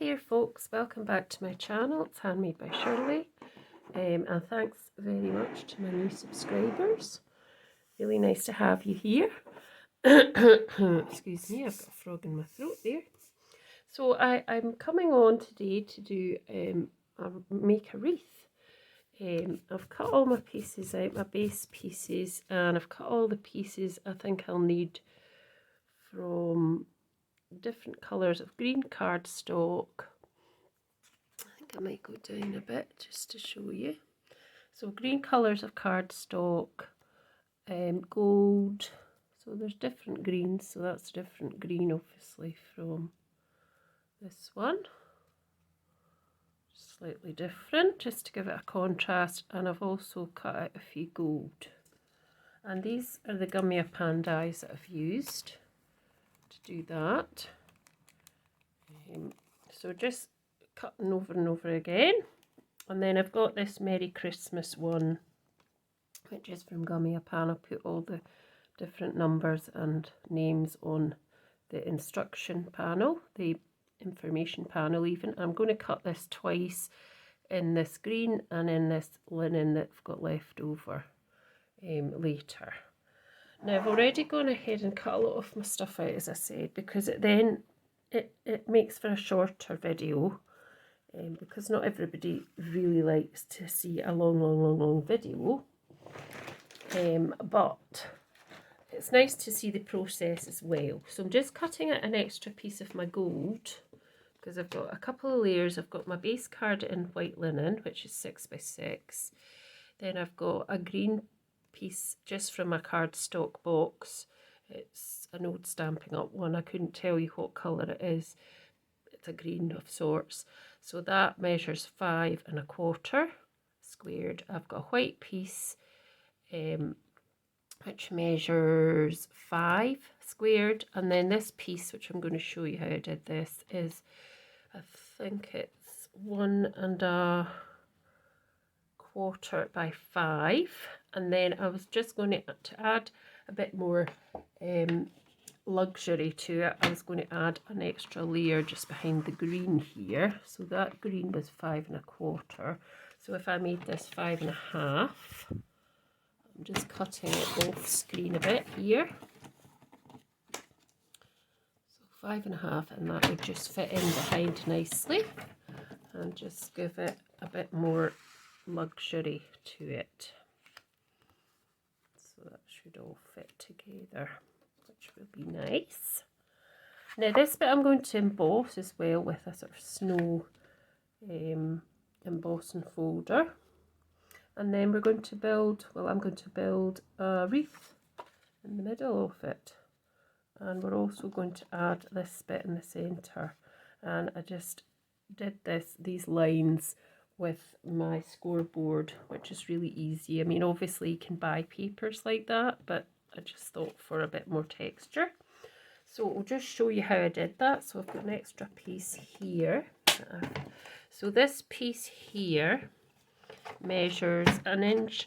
there folks, welcome back to my channel. It's Handmade by Shirley, and thanks very much to my new subscribers. Really nice to have you here. Excuse me, I've got a frog in my throat there. So I'm coming on today to do make a wreath. I've cut all my pieces out, my base pieces, and I've cut all the pieces I think I'll need from different colours of green cardstock. I think I might go down a bit just to show you. So green colours of cardstock, gold, so there's different greens, so that's different green obviously from this one. Slightly different just to give it a contrast, and I've also cut out a few gold. And these are the Gummiapan dies that I've used to do that. So just cutting over and over again. And then I've got this Merry Christmas one, which is from Gummiapan. I put all the different numbers and names on the instruction panel, the information panel even. I'm going to cut this twice, in this green and in this linen that I've got left over later. Now I've already gone ahead and cut a lot of my stuff out, as I said, because it makes for a shorter video, because not everybody really likes to see a long video, but it's nice to see the process as well. So I'm just cutting out an extra piece of my gold because I've got a couple of layers. I've got my base card in white linen, which is 6 by 6. Then I've got a green piece just from my cardstock box. It's an old Stampin'Up one. I couldn't tell you what colour it is. It's a green of sorts. So that measures 5 1/4 squared. I've got a white piece which measures 5 squared, and then this piece, which I'm going to show you how I did this, is I think it's 1 1/4 by 5. And then I was just going to add a bit more luxury to it. I was going to add an extra layer just behind the green here. So that green was 5 1/4. So if I made this 5 1/2, I'm just cutting it off screen a bit here. So 5 1/2, and that would just fit in behind nicely and just give it a bit more luxury to it. So that should all fit together, which will be nice. Now this bit I'm going to emboss as well with a sort of snow embossing folder. And then we're going to build, well, I'm going to build a wreath in the middle of it. And we're also going to add this bit in the centre. And I just did these lines with my scoreboard, which is really easy. I mean, obviously you can buy papers like that, but I just thought for a bit more texture. So I'll just show you how I did that. So I've got an extra piece here. So this piece here measures 1 1/4 inch,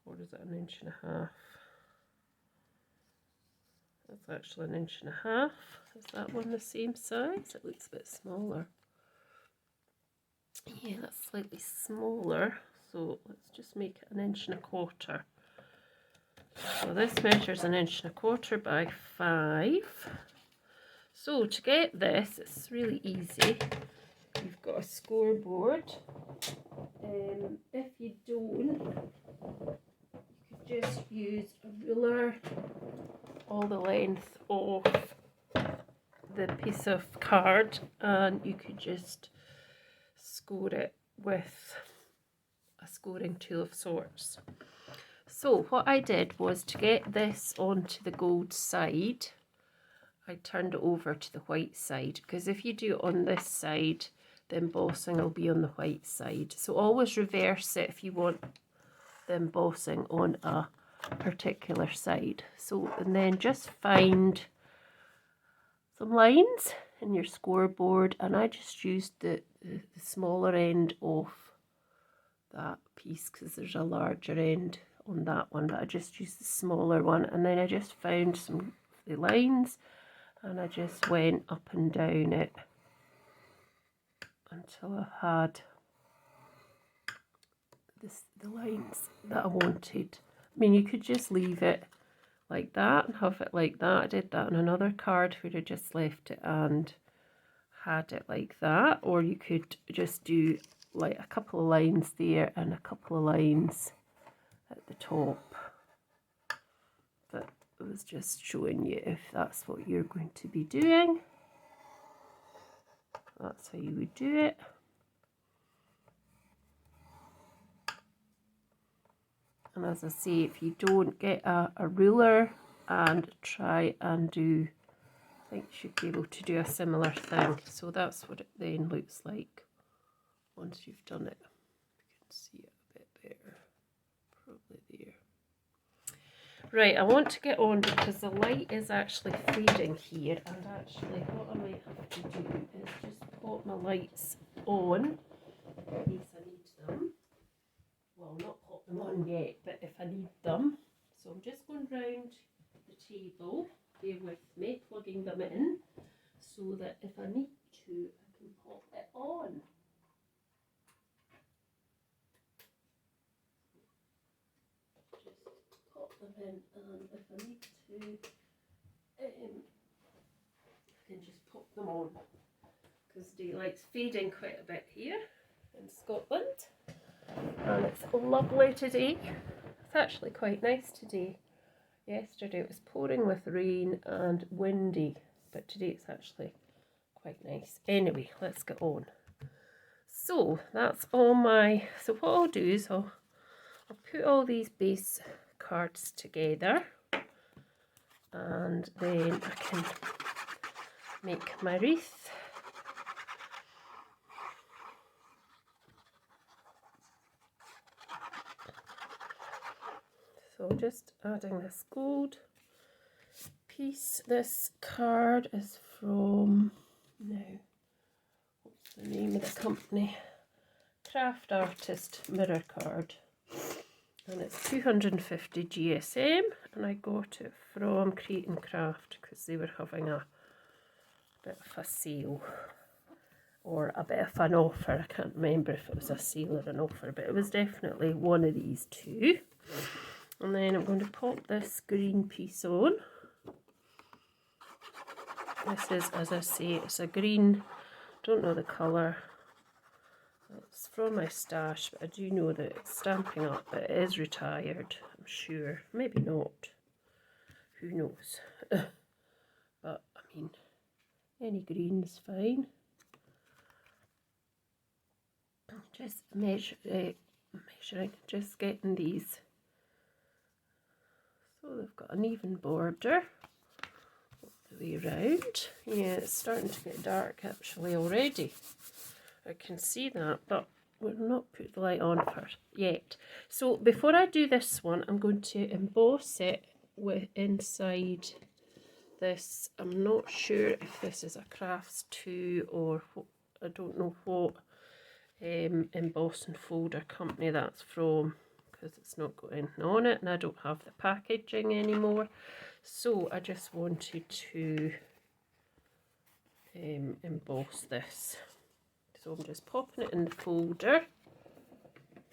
or is it 1 1.5 inches? That's actually 1 1.5 inches. Is that one the same size? It looks a bit smaller. Yeah, that's slightly smaller, so let's just make it 1 1.25 inches. So this measures 1 1.25 inches by 5. So to get this, it's really easy. You've got a scoreboard. If you don't, you could just use a ruler all the length of the piece of card, and you could just score it with a scoring tool of sorts. So what I did was, to get this onto the gold side, I turned it over to the white side, because if you do it on this side, the embossing will be on the white side. So always reverse it if you want the embossing on a particular side. So, and then just find some lines in your scoreboard, and I just used the smaller end of that piece because there's a larger end on that one, but I just used the smaller one, and then I just found some of the lines and I just went up and down it until I had the lines that I wanted. I mean, you could just leave it like that and have it like that. I did that on another card where I just left it and had it like that, or you could just do like a couple of lines there and a couple of lines at the top. But I was just showing you if that's what you're going to be doing. That's how you would do it. And as I say, if you don't get a ruler and try and do, I think you should be able to do a similar thing. So that's what it then looks like once you've done it. You can see it a bit better, probably there. Right, I want to get on because the light is actually fading here, and actually what I might have to do is just pop my lights on in case I need them. Well, not pop them on yet, but if I need them. So I'm just going round the table, bear with me, plugging them in, so that if I need to, I can pop it on. Just pop them in, and if I need to, I can just pop them on, because daylight's fading quite a bit here in Scotland. And it's lovely today. It's actually quite nice today. Yesterday it was pouring with rain and windy, but today it's actually quite nice. Anyway, let's get on. So that's all my, so what I'll do is I'll put all these base cards together, and then I can make my wreath. So just adding this gold piece. This card is from, now, what's the name of the company? Craft Artist Mirror card. And it's 250 GSM, and I got it from Create and Craft because they were having a bit of a sale or a bit of an offer. I can't remember if it was a sale or an offer, but it was definitely one of these two. And then I'm going to pop this green piece on. This is, as I say, it's a green, don't know the colour. It's from my stash, but I do know that it's Stampin'Up, but it is retired, I'm sure. Maybe not. Who knows? But, I mean, any green's fine. Just measuring, just getting these. So they've got an even border all the way around. Yeah, it's starting to get dark actually already. I can see that, but we'll not put the light on for yet. So before I do this one, I'm going to emboss it with inside this. I'm not sure if this is a Crafts 2 or what, I don't know what Embossing Folder company that's from, because it's not got anything on it and I don't have the packaging anymore. So I just wanted to emboss this. So I'm just popping it in the folder,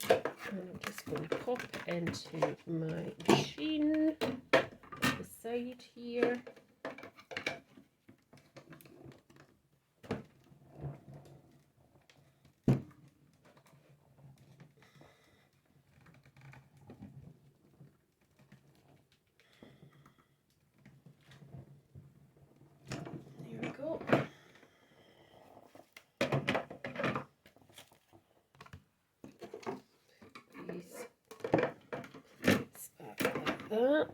and I'm just going to pop it into my machine beside here. There we go. That.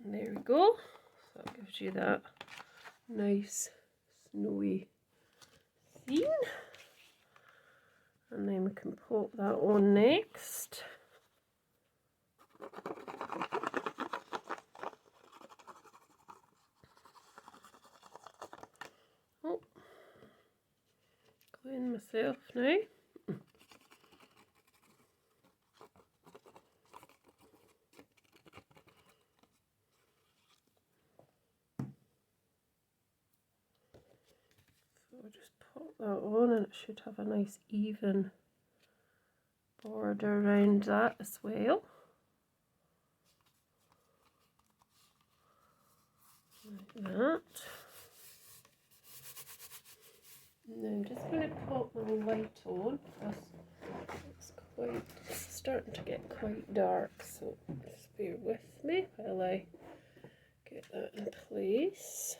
And there we go. So that gives you that nice snowy scene. And then we can pop that on next. Oh, clean myself now. I'll just pop that on, and it should have a nice even border around that as well. Like that. And then I'm just going to pop my light on because it's starting to get quite dark, so just bear with me while I get that in place.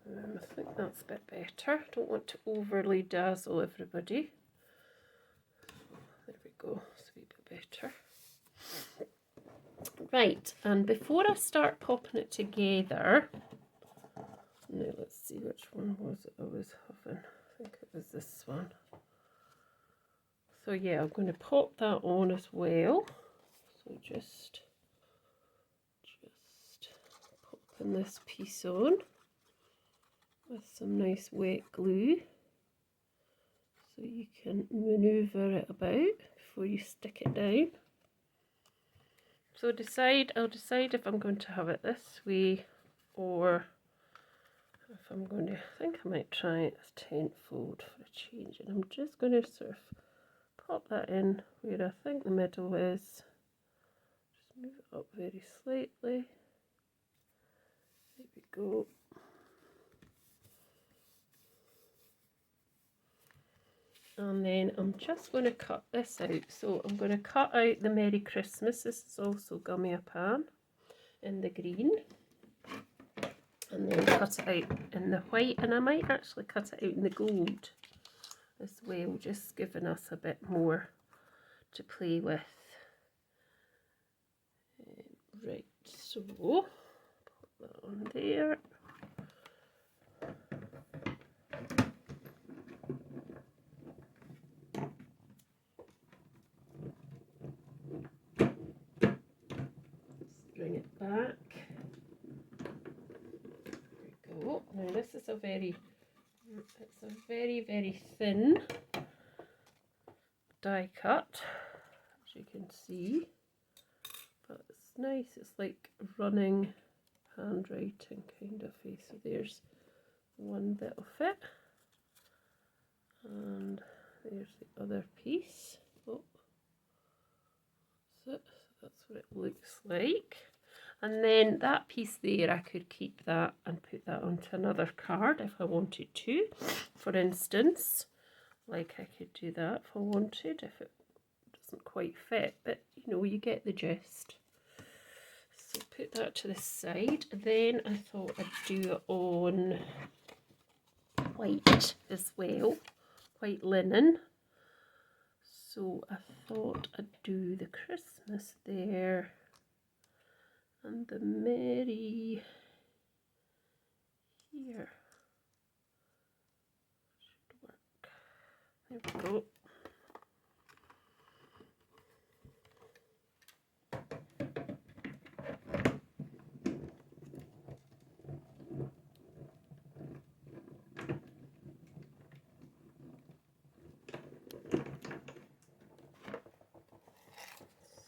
I think that's a bit better. Don't want to overly dazzle everybody. There we go, it's a wee bit better. Right, and before I start popping it together, now let's see which one was it I was having. I think it was this one. So yeah, I'm going to pop that on as well. So just popping this piece on with some nice wet glue, so you can manoeuvre it about before you stick it down. So I'll decide if I'm going to have it this way, or if I'm going to, I think I might try it as tenfold for a change, and I'm just going to sort of pop that in where I think the middle is. Just move it up very slightly. There we go. And then I'm just going to cut this out. So I'm going to cut out the Merry Christmas. This is also Gummiapan in the green. And then cut it out in the white. And I might actually cut it out in the gold as well, just giving us a bit more to play with. Right, so put that on there. Bring it back. There we go. Now this is a very thin die cut, as you can see, but it's nice. It's like running handwriting kind of face. So there's one bit of it, and there's the other piece. Oh, that's it. So that's what it looks like. And then that piece there, I could keep that and put that onto another card if I wanted to. For instance, like I could do that if I wanted, if it doesn't quite fit, but you know, you get the gist. So put that to the side. Then I thought I'd do it on white as well, white linen. So I thought I'd do the Christmas there and the Merry here. Should work. There we go.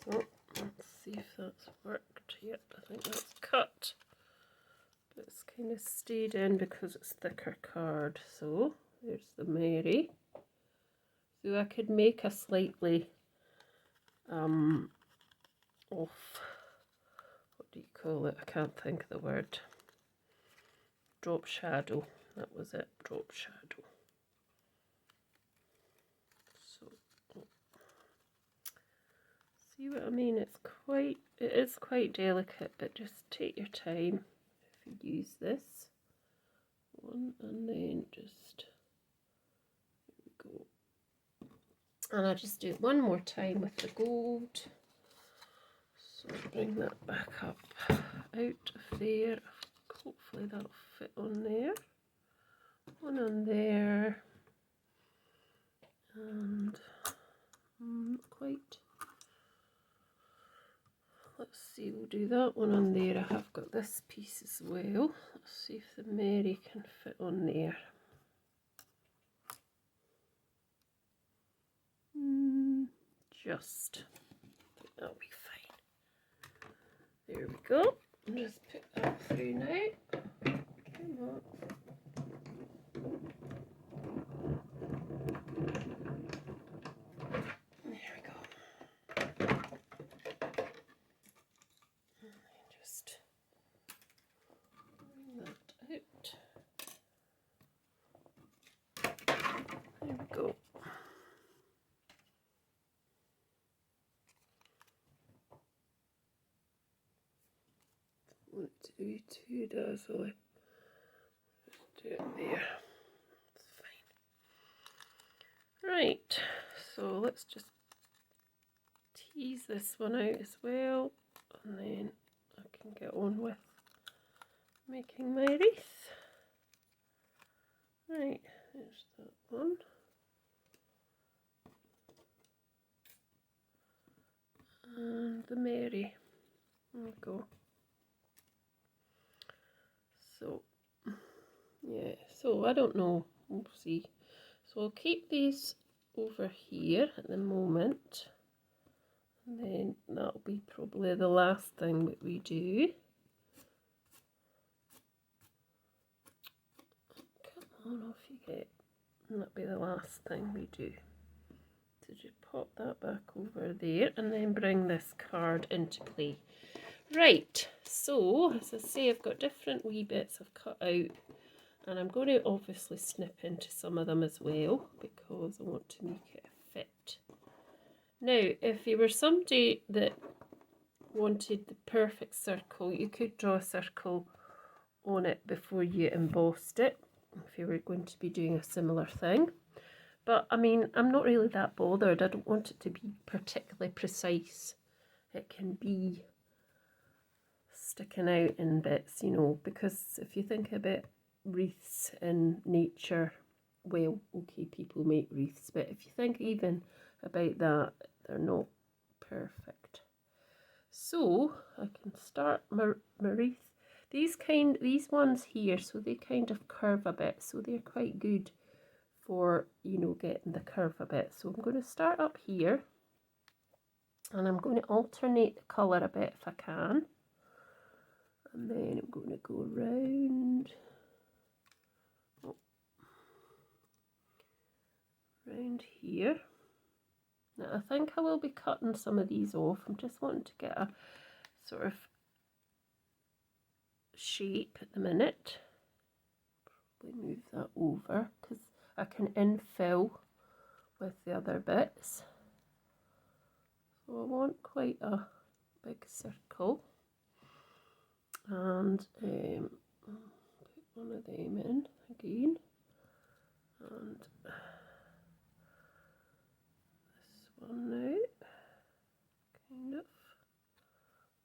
So let's see if that's worked. Yep, I think that's cut. But it's kind of stayed in because it's thicker card. So there's the Merry. So I could make a slightly off, what do you call it? I can't think of the word. Drop shadow. That was it. Drop shadow. So see what I mean? It is quite delicate, but just take your time if you use this one, and then just, there we go. And I'll just do it one more time with the gold. So bring that back up out of there. Hopefully that'll fit on there. One on there. And not quite. Let's see, we'll do that one on there. I have got this piece as well. Let's see if the Merry can fit on there. Just, I think that'll be fine. There we go. Just put that through now. Come on. be too dazzly. Just do it there. It's fine. Right, so let's just tease this one out as well, and then I can get on with making my wreath. Right, there's that one. And the Mirri. There we go. So, yeah, so I don't know, we'll see. So I'll keep these over here at the moment, and then that'll be probably the last thing that we do. Come on, off you get. And that'll be the last thing we do. So just pop that back over there and then bring this card into play. Right, so as I say, I've got different wee bits I've cut out, and I'm going to obviously snip into some of them as well because I want to make it fit. Now, if you were somebody that wanted the perfect circle, you could draw a circle on it before you embossed it, if you were going to be doing a similar thing. But I mean, I'm not really that bothered. I don't want it to be particularly precise. It can be sticking out in bits, you know, because if you think about wreaths in nature, well, okay, people make wreaths, but if you think even about that, they're not perfect. So I can start my wreath. These ones here, so they kind of curve a bit, so they're quite good for, you know, getting the curve a bit. So I'm going to start up here, and I'm going to alternate the colour a bit if I can. And then I'm going to go round, round here. Now I think I will be cutting some of these off. I'm just wanting to get a sort of shape at the minute. Probably move that over because I can infill with the other bits. So I want quite a big circle. And put one of them in again, and this one now, kind of,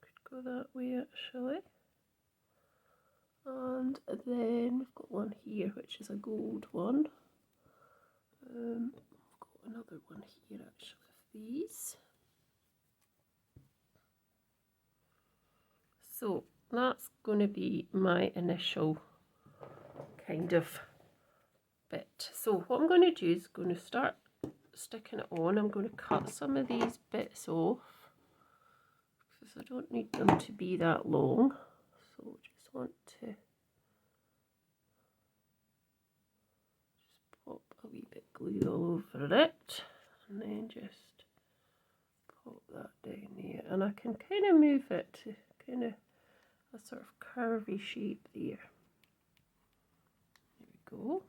could go that way actually, and then we've got one here which is a gold one. I've got another one here actually of these. So that's going to be my initial kind of bit. So what I'm going to do is going to start sticking it on. I'm going to cut some of these bits off because I don't need them to be that long. So just want to just pop a wee bit glue all over it, and then just pop that down there, and I can kind of move it to kind of a sort of curvy shape there. There we go.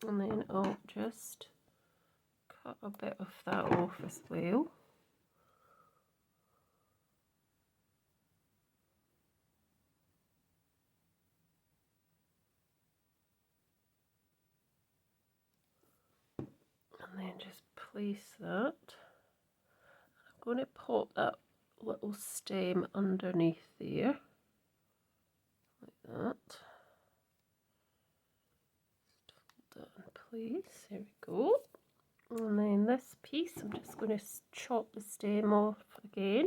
And then I'll just cut a bit of that off as well. And then just place that. I'm going to pop that little stem underneath there, like that. Just hold that in place. There we go. And then this piece, I'm just going to chop the stem off again.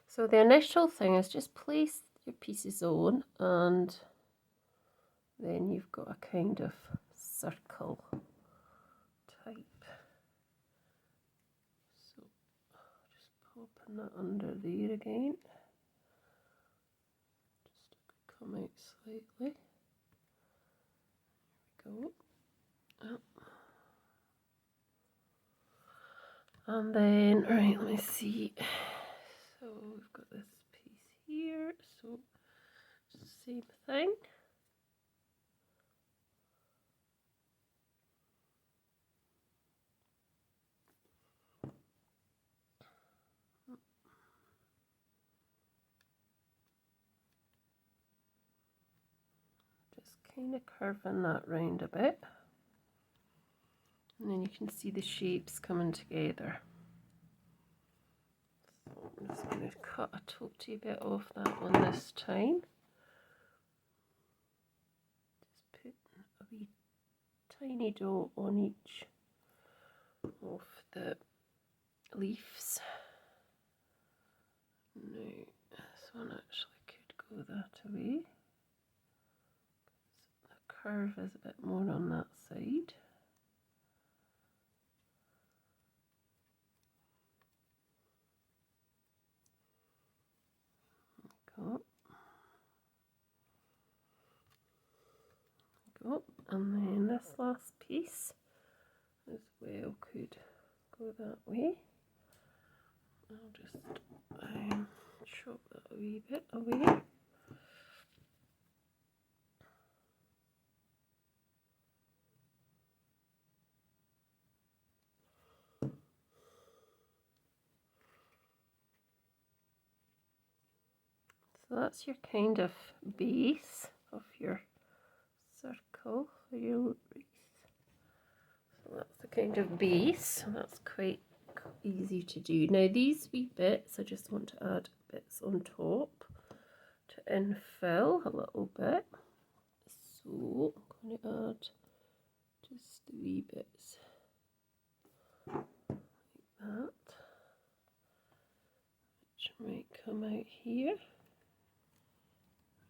So the initial thing is just place your pieces on, and then you've got a kind of circle type. So just popping that under there again. Just come out slightly. There we go. Oh. And then, right, let me see. So we've got this piece here. So same thing. kind of curving that round a bit. And then you can see the shapes coming together. So I'm just going to cut a toty bit off that one this time. Just put a wee tiny dot on each of the leaves. Now, this one actually could go that way. The curve is a bit more on that side. Go. Go. And then this last piece as well could go that way. I'll just chop that a wee bit away. So that's your kind of base of your circle for your wreath. So that's the kind of base. So that's quite easy to do. Now these wee bits, I just want to add bits on top to infill a little bit. So I'm going to add just the wee bits like that, which might come out here.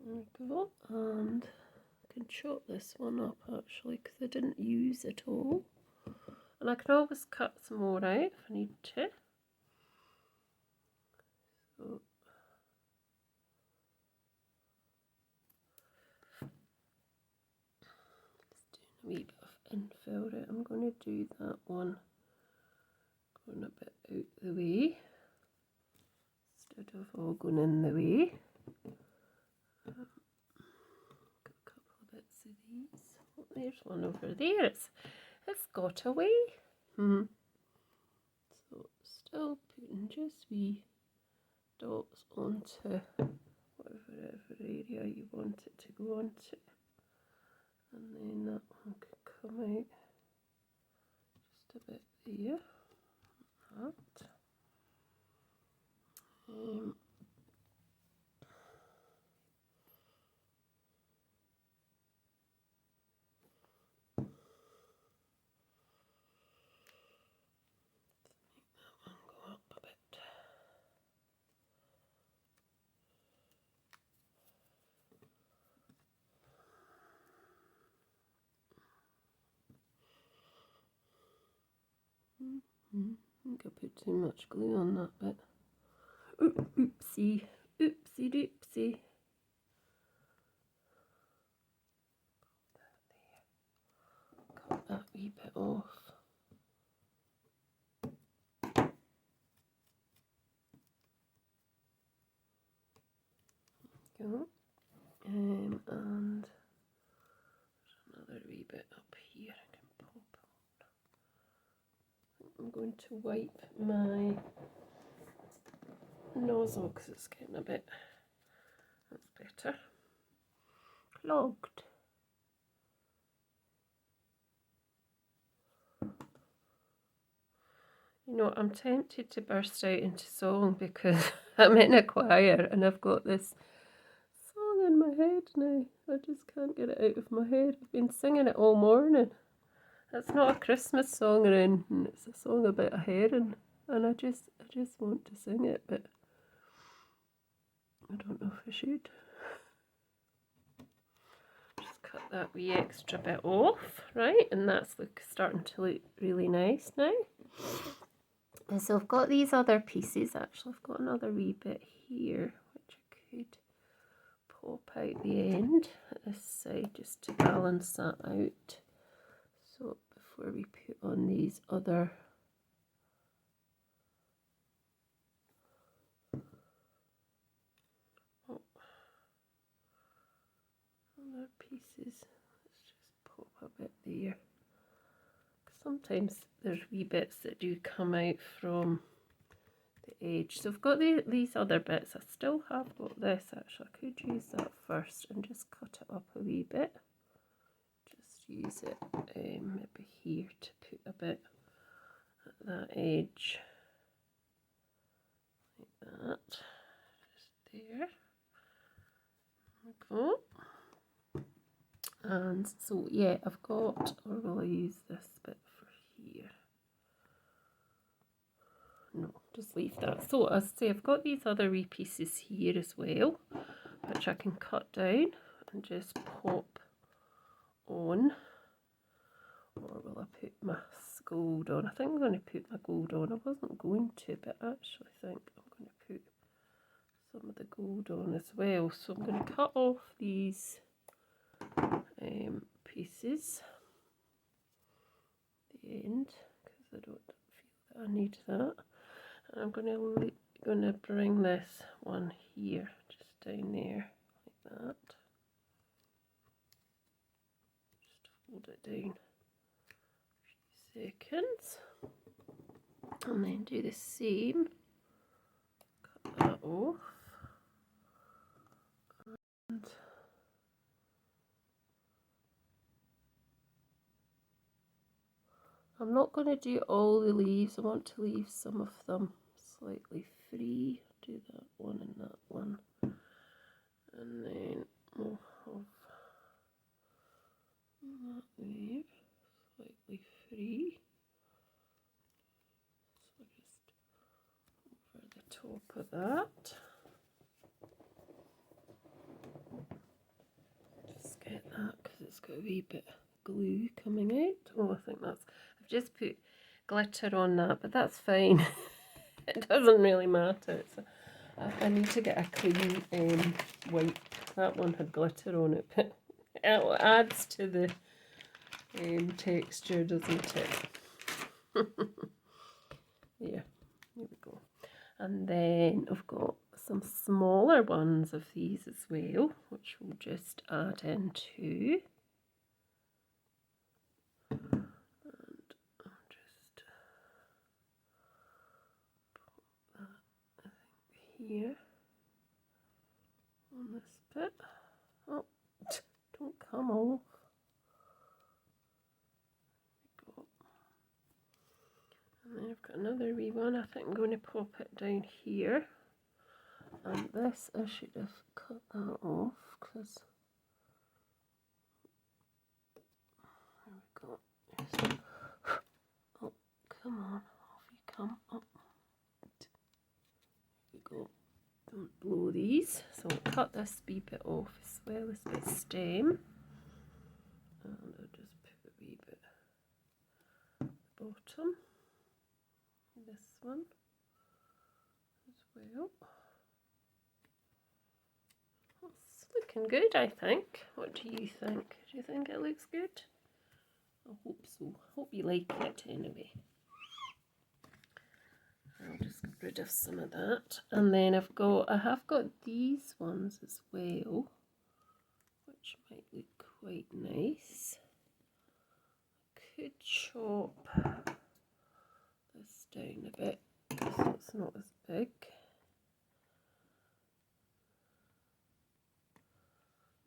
There we go, and I can chop this one up actually because I didn't use it all. And I can always cut some more out if I need to. So just doing a wee bit of infill there. I'm going to do that one going a bit out the way instead of all going in the way. Got a couple of bits of these. Oh, there's one over there. It's got away. So still putting just wee dots onto whatever area you want it to go onto, and then that one could come out just a bit there. That. I think I put too much glue on that bit. Oopsie, oopsie doopsie. Cut that wee bit off. Go. And there's another wee bit up here I can pop on. I'm going to wipe my nozzle because it's getting a bit, that's better, clogged. You know, I'm tempted to burst out into song because I'm in a choir and I've got this song in my head now. I just can't get it out of my head. I've been singing it all morning. It's not a Christmas song or anything, it's a song about a heron, and I just want to sing it, but I don't know if I should. Just cut that wee extra bit off, right? And that's starting to look really nice now. And so I've got these other pieces, actually I've got another wee bit here which I could pop out the end at this side just to balance that out. So before we put on these other pieces, let's just pop a bit there. Sometimes there's wee bits that do come out from the edge. So I've got these other bits. I still have got this actually. I could use that first and just cut it up a wee bit. use it maybe here to put a bit at that edge, like that, just there. There we go. And so yeah, I've got, or will I use this bit for here? No, just leave that. So as I say, I've got these other wee pieces here as well, which I can cut down and just pop on. Or will I put my gold on? I think I'm going to put my gold on. I wasn't going to, but I actually think I'm going to put some of the gold on as well. So I'm going to cut off these pieces at the end, because I don't feel that I need that. And I'm going to bring this one here, just down there, like that. Just hold it down a few seconds, and then do the same. Cut that off. And I'm not going to do all the leaves. I want to leave some of them slightly free. Do that one and that one, and then we'll have that there slightly free. So just over the top of that. Just get that because it's got a wee bit of glue coming out. Oh, I think that's, I've just put glitter on that, but that's fine. It doesn't really matter. So I need to get a clean wipe. That one had glitter on it, but it adds to the texture, doesn't it? Yeah, here we go. And then I've got some smaller ones of these as well, which we'll just add into. And I'll just put that, I think, here on this bit. Oh, don't come off. And then I've got another wee one. I think I'm going to pop it down here. And this, I should have cut that off because there we go. Just, oh, come on, off you come. Oh. There we go. Don't blow these. So I'll cut this wee bit off as well, this bit stem. And I'll just put a wee bit at the bottom. This one as well. It's looking good, I think. What do you think? Do you think it looks good? I hope so. Hope you like it anyway. I'll just get rid of some of that. And then I have got these ones as well, which might look quite nice. I could chop this down a bit so it's not as big.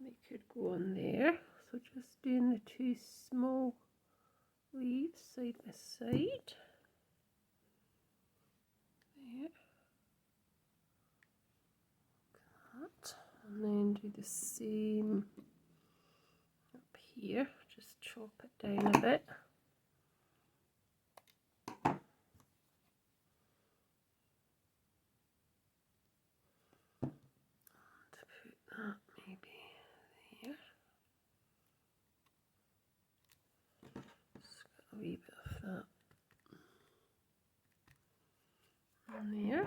They could go on there. So just doing the two small leaves side by side. There. Like that. And then do the same up here. Just chop it down a bit. That maybe there. Just got a wee bit of that on there.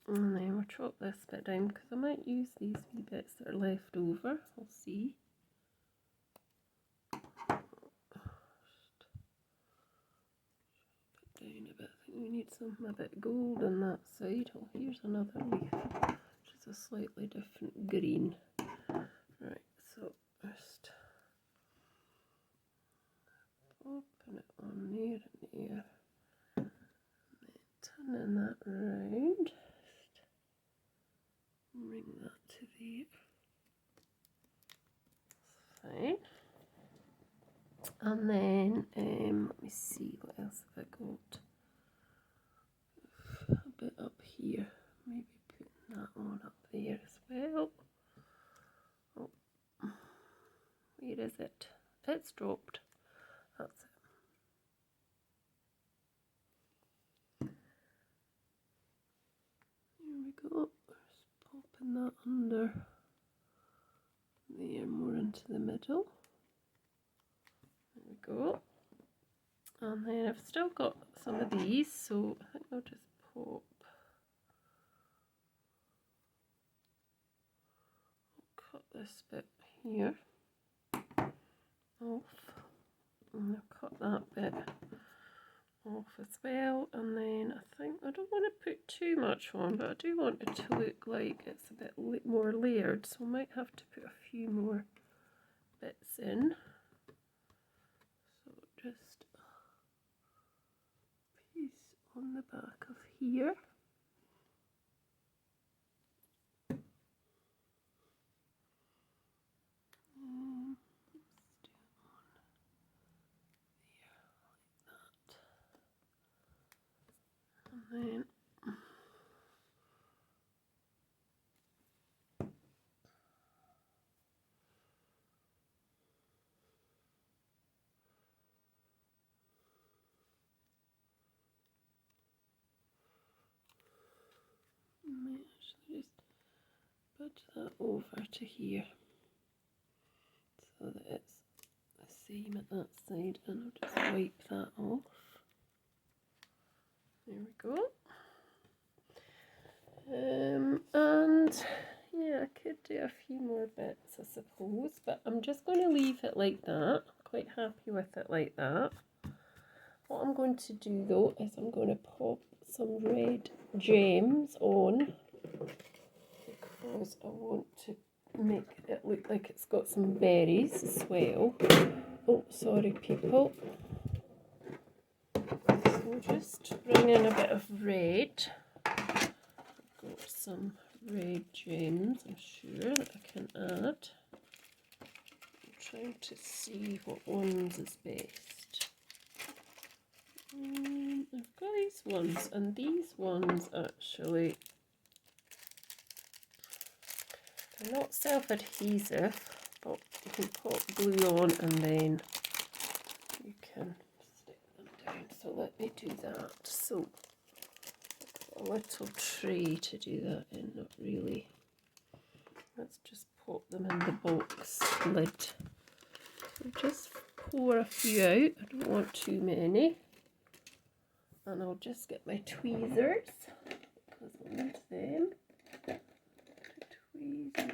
And then we'll chop this bit down because I might use these wee bits that are left over. We'll see. Just put down a bit. I think we need a bit gold on that side. Oh, here's another leaf, which is a slightly different green. Right, so just popping it on there and there, and then turning that around, just bring that to there, that's fine. And then, let me see, what else have I got? A bit up here, maybe putting that one up there as well. Oh, where is it? It's dropped. That's it. Here we go. Just popping that under there, more into the middle. There we go. And then I've still got some of these, so I think I'll just pop. I'll cut this bit here off, and I'll cut that bit off as well. And then I think I don't want to put too much on, but I do want it to look like it's a bit more layered, so I might have to put a few more bits in. So just a piece on the back of here. And then I might actually just put that over to here so that it's the same at that side, and I'll just wipe that off. There we go. And yeah, I could do a few more bits, I suppose, but I'm just going to leave it like that. I'm quite happy with it like that. What I'm going to do though is I'm going to pop some red gems on, because I want to make it look like it's got some berries as well. Oh, sorry people. So just bring in a bit of red. I've got some red gems, I'm sure, that I can add. I'm trying to see what ones is best. I've got these ones, and these ones actually, they're not self-adhesive, but you can pop glue on and then you can stick them down. So let me do that. So a little tray to do that in, not really. Let's just pop them in the box lid. So just pour a few out, I don't want too many. And I'll just get my tweezers, because I need them. Tweezers. There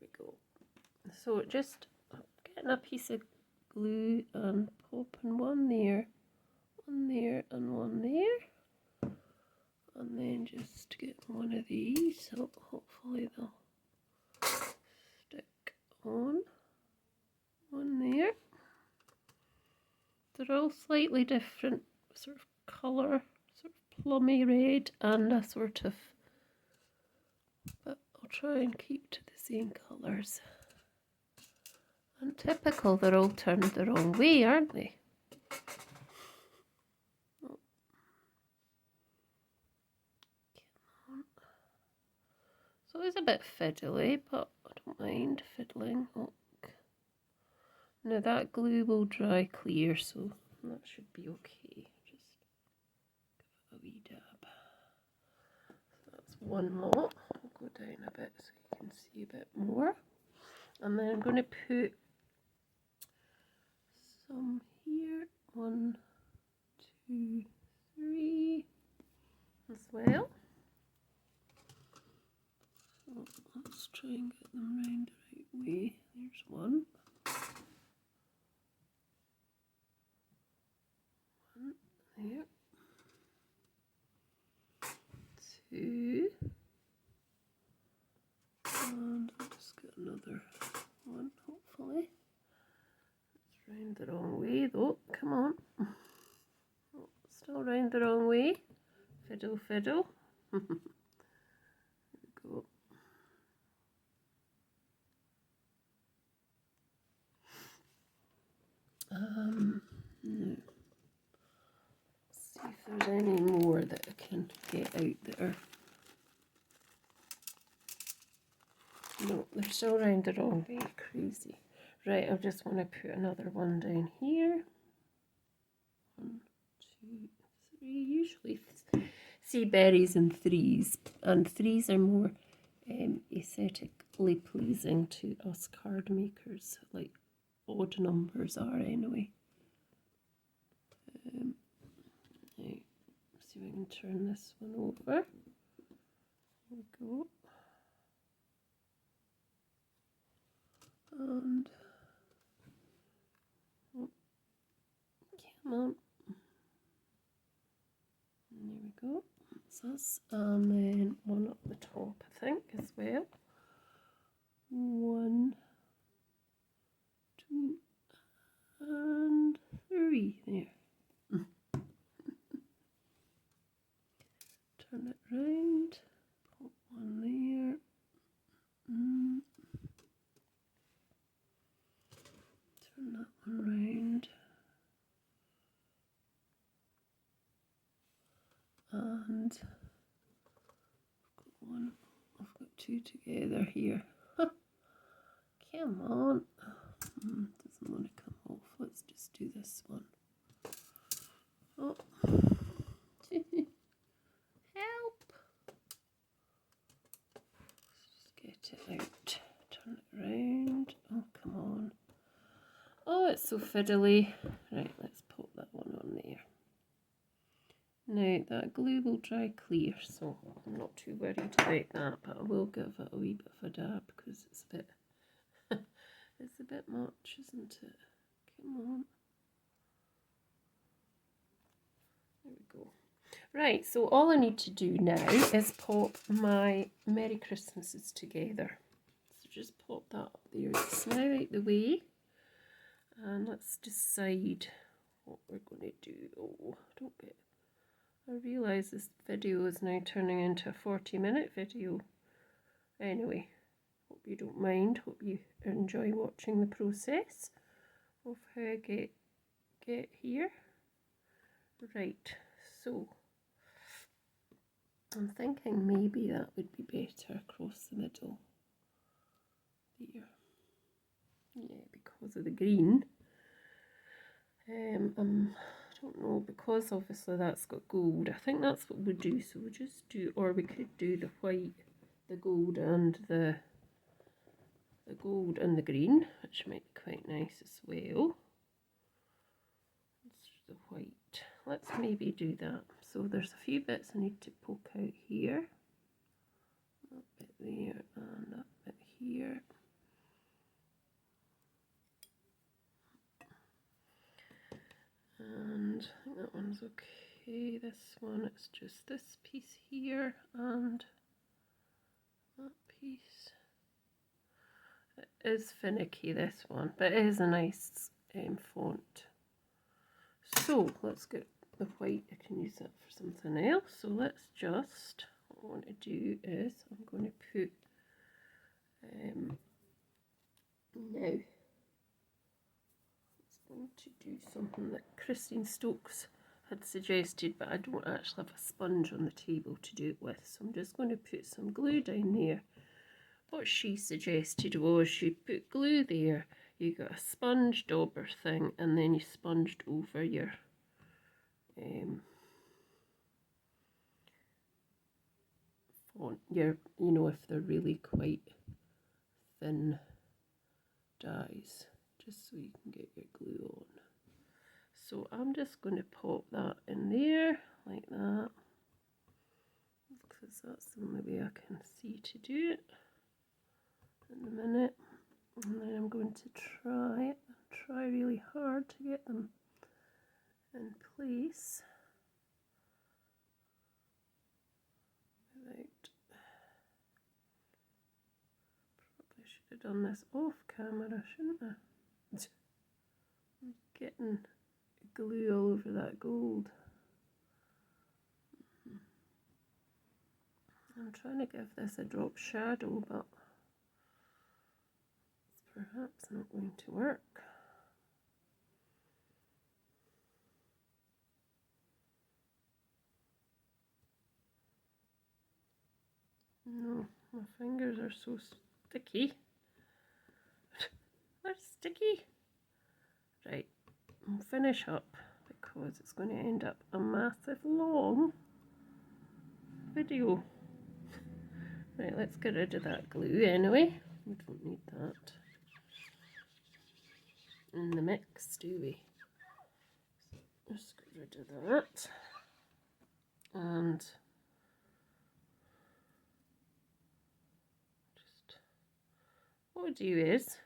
we go. So just getting a piece of glue and popping one there, and one there. And then just get one of these, so hopefully they'll stick on. One there. They're all slightly different sort of colour, sort of plummy red and a sort of, but I'll try and keep to the same colours. And typical, they're all turned the wrong way, aren't they? Oh. Come on. So it's a bit fiddly, but I don't mind fiddling. Oh. Now that glue will dry clear, so that should be okay. Just give it a wee dab. So that's one lot. I'll go down a bit so you can see a bit more. And then I'm going to put some here. 1, 2, 3 as well. So let's try and get them round the right way. There's one. There. 2. And I'll just get another one, hopefully. It's round the wrong way though. Come on. Oh, still round the wrong way. Fiddle, fiddle. There we go. there's any more that I can get out there. No, they're still round the wrong way, crazy. Right, I just want to put another one down here. 1, 2, 3. Usually see berries in threes, and threes are more aesthetically pleasing to us card makers, like odd numbers are anyway. Right, see if I can turn this one over. There we go. And oh, come on. And there we go. That's us. And then one up the top, I think, as well. 1, 2, and 3 there. Turn it round. Put one there. Turn that one round. And I've got 2 together here. Come on. Doesn't want to come off. Let's just do this one. Oh. Help. Let's just get it out. Turn it around. Oh, come on. Oh, it's so fiddly. Right, let's pop that one on there. Now, that glue will dry clear, so I'm not too worried about that, but I will give it a wee bit of a dab because it's a bit it's a bit much, isn't it? Come on. There we go. Right, so all I need to do now is pop my Merry Christmases together. So just pop that up there just now out the way. And let's decide what we're going to do. Oh, I realise this video is now turning into a 40-minute video. Anyway, hope you don't mind. Hope you enjoy watching the process of how I get here. Right, so I'm thinking maybe that would be better across the middle there. Yeah, because of the green. I don't know, because obviously that's got gold. I think that's what we'll do. So we'll just do, or we could do the white, the gold, and the gold and the green, which might be quite nice as well. Let's do the white. Let's maybe do that. So there's a few bits I need to poke out here. That bit there and that bit here. And I think that one's okay. This one, it's just this piece here and that piece. It is finicky, this one, but it is a nice font. So let's get the white. I can use that for something else. So let's just, what I want to do is I'm going to put now going to do something that Christine Stokes had suggested, but I don't actually have a sponge on the table to do it with, so I'm just going to put some glue down there. What she suggested was you put glue there, you got a sponge dauber thing, and then you sponged over your font, you know, if they're really quite thin dies, just so you can get your glue on. So I'm just going to pop that in there like that, because that's the only way I can see to do it in a minute. And then I'm going to try really hard to get them in place without, probably should have done this off camera, shouldn't I? I'm getting glue all over that gold. I'm trying to give this a drop shadow, but it's perhaps not going to work. No, my fingers are so sticky. They're sticky. Right, I'll finish up because it's going to end up a massive long video. Right, let's get rid of that glue anyway. We don't need that in the mix, do we? Just get rid of that. And just what I'll do is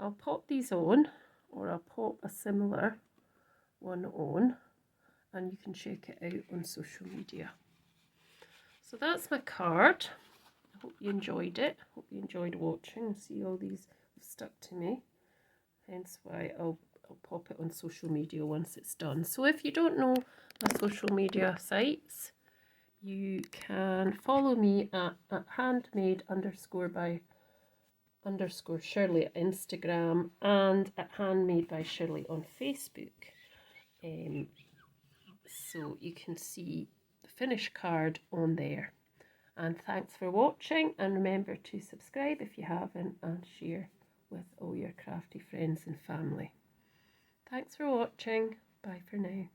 I'll pop these on, or I'll pop a similar one on, and you can check it out on social media. So that's my card. I hope you enjoyed it. Hope you enjoyed watching. See, all these have stuck to me, hence why I'll pop it on social media once it's done. So if you don't know my social media sites, you can follow me at handmade_by_Shirley at Instagram, and at Handmade by Shirley on Facebook. So you can see the finished card on there. And thanks for watching, and remember to subscribe if you haven't, and share with all your crafty friends and family. Thanks for watching. Bye for now.